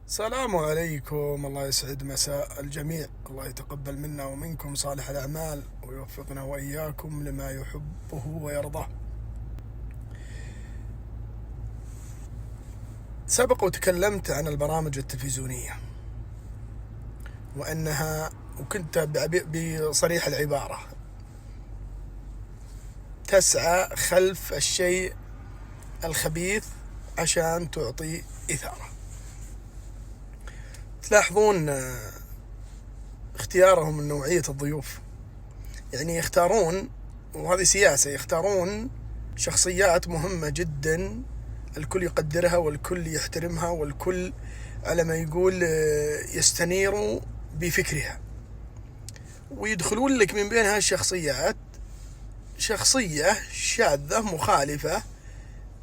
السلام عليكم، الله يسعد مساء الجميع، الله يتقبل منا ومنكم صالح الأعمال ويوفقنا وإياكم لما يحبه ويرضاه. سبق وتكلمت عن البرامج التلفزيونية وكنت بصريح العبارة تسعى خلف الشيء الخبيث عشان تعطي إثارة. تلاحظون اختيارهم من نوعية الضيوف، يعني يختارون، وهذه سياسة، يختارون شخصيات مهمة جدا الكل يقدرها والكل يحترمها والكل على ما يقول يستنيروا بفكرها، ويدخلون لك من بين هالشخصيات شخصية شاذة مخالفة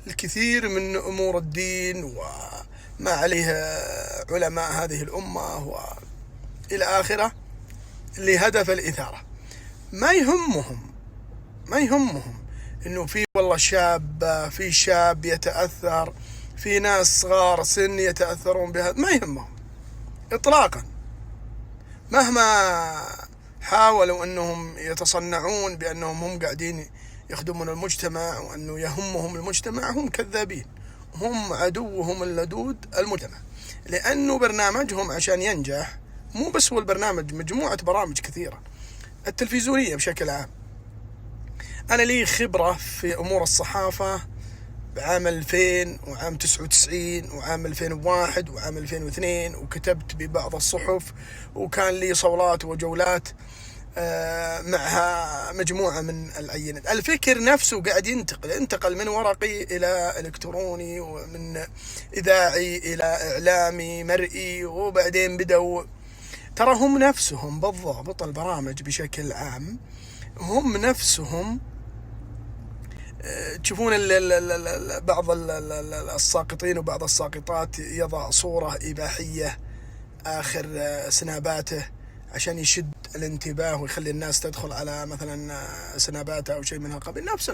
الكثير من أمور الدين وما عليها علماء هذه الأمة وإلى آخره، لهدف الإثارة. ما يهمهم إنه في والله في شاب يتأثر، في ناس صغار سن يتأثرون بهذا، ما يهمهم إطلاقا، مهما حاولوا أنهم يتصنعون بأنهم هم قاعدين يخدمون المجتمع وأنه يهمهم المجتمع. هم كذابين، هم عدوهم اللدود المجتمع، لأنه برنامجهم عشان ينجح مو بس هو البرنامج، مجموعة برامج كثيرة التلفزيونية بشكل عام. أنا لي خبرة في أمور الصحافة بعام 2000 وعام 99 وعام 2001 وعام 2002، وكتبت ببعض الصحف، وكان لي صولات وجولات معها مجموعة من العينات. الفكر نفسه قاعد ينتقل من ورقي إلى إلكتروني، ومن إذاعي إلى إعلامي مرئي، وبعدين بدأوا ترى هم نفسهم بالضبط البرامج بشكل عام هم نفسهم تشوفون بعض الساقطين وبعض الساقطات يضع صورة إباحية آخر سناباته عشان يشد الانتباه ويخلي الناس تدخل على مثلا سناباته أو شيء من هالقبيل. نفس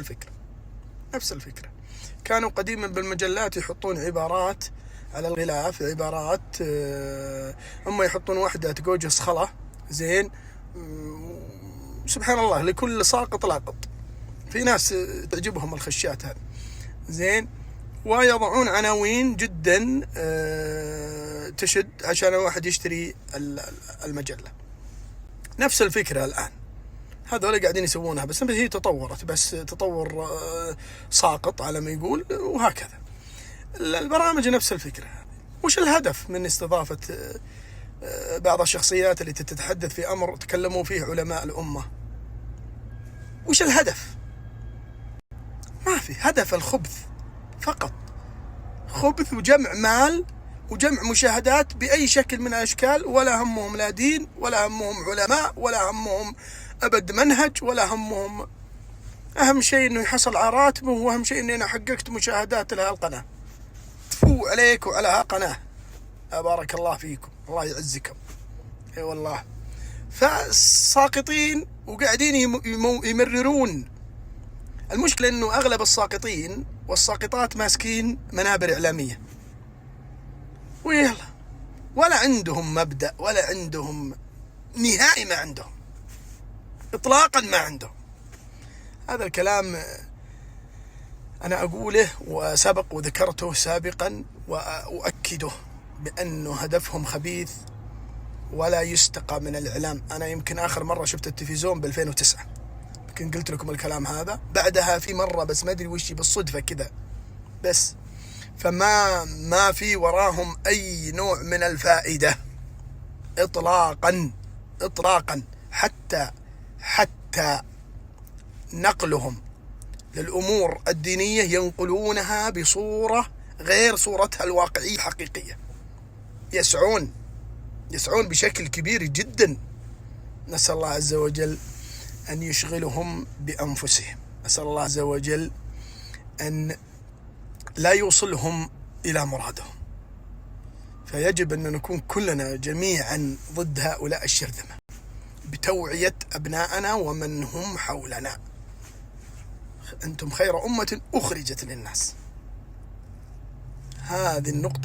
الفكرة. كانوا قديما بالمجلات يحطون عبارات على الغلاف، عبارات هم يحطون واحدة تقوجس خلا زين، سبحان الله، لكل ساقط لاقط. في ناس تعجبهم الخشات هذه زين، ويضعون عناوين جدا تشد عشان واحد يشتري المجلة. نفس الفكرة الآن هذول قاعدين يسوونها، بس هي تطورت، بس تطور ساقط على ما يقول، وهكذا البرامج نفس الفكرة. وش الهدف من استضافة بعض الشخصيات اللي تتحدث في أمر تكلموا فيه علماء الأمة؟ وش الهدف؟ ما في هدف، الخبث فقط، خبث وجمع مال وجمع مشاهدات بأي شكل من الأشكال، ولا همهم لا دين ولا همهم علماء ولا همهم أبد منهج ولا همهم. أهم شيء إنه يحصل على راتبه، وأهم شيء إني أنا حققت مشاهدات لها القناة. تفو عليك وعلى قناة، بارك الله فيكم، الله يعزكم. اي والله. فالساقطين وقاعدين يمررون. المشكلة إنه أغلب الساقطين والساقطات ماسكين منابر إعلامية، ويلا ولا عندهم مبدأ ولا عندهم نهائي، ما عندهم إطلاقا، ما عندهم. هذا الكلام أنا أقوله وسبق وذكرته سابقا وأؤكده بأنه هدفهم خبيث ولا يستقى من الإعلام. أنا يمكن آخر مرة شفت التلفزيون ب2009، يمكن قلت لكم الكلام هذا، بعدها في مرة بس ما أدري وشي بالصدفة كذا بس. فما في وراهم أي نوع من الفائدة إطلاقا. حتى نقلهم للأمور الدينية ينقلونها بصورة غير صورتها الواقعية الحقيقية. يسعون بشكل كبير جدا. نسأل الله عز وجل أن يشغلهم بأنفسهم، نسأل الله عز وجل أن لا يوصلهم إلى مرادهم. فيجب أن نكون كلنا جميعا ضد هؤلاء الشرذمة بتوعية أبناءنا ومن هم حولنا. أنتم خير أمة أخرجت للناس. هذه النقطة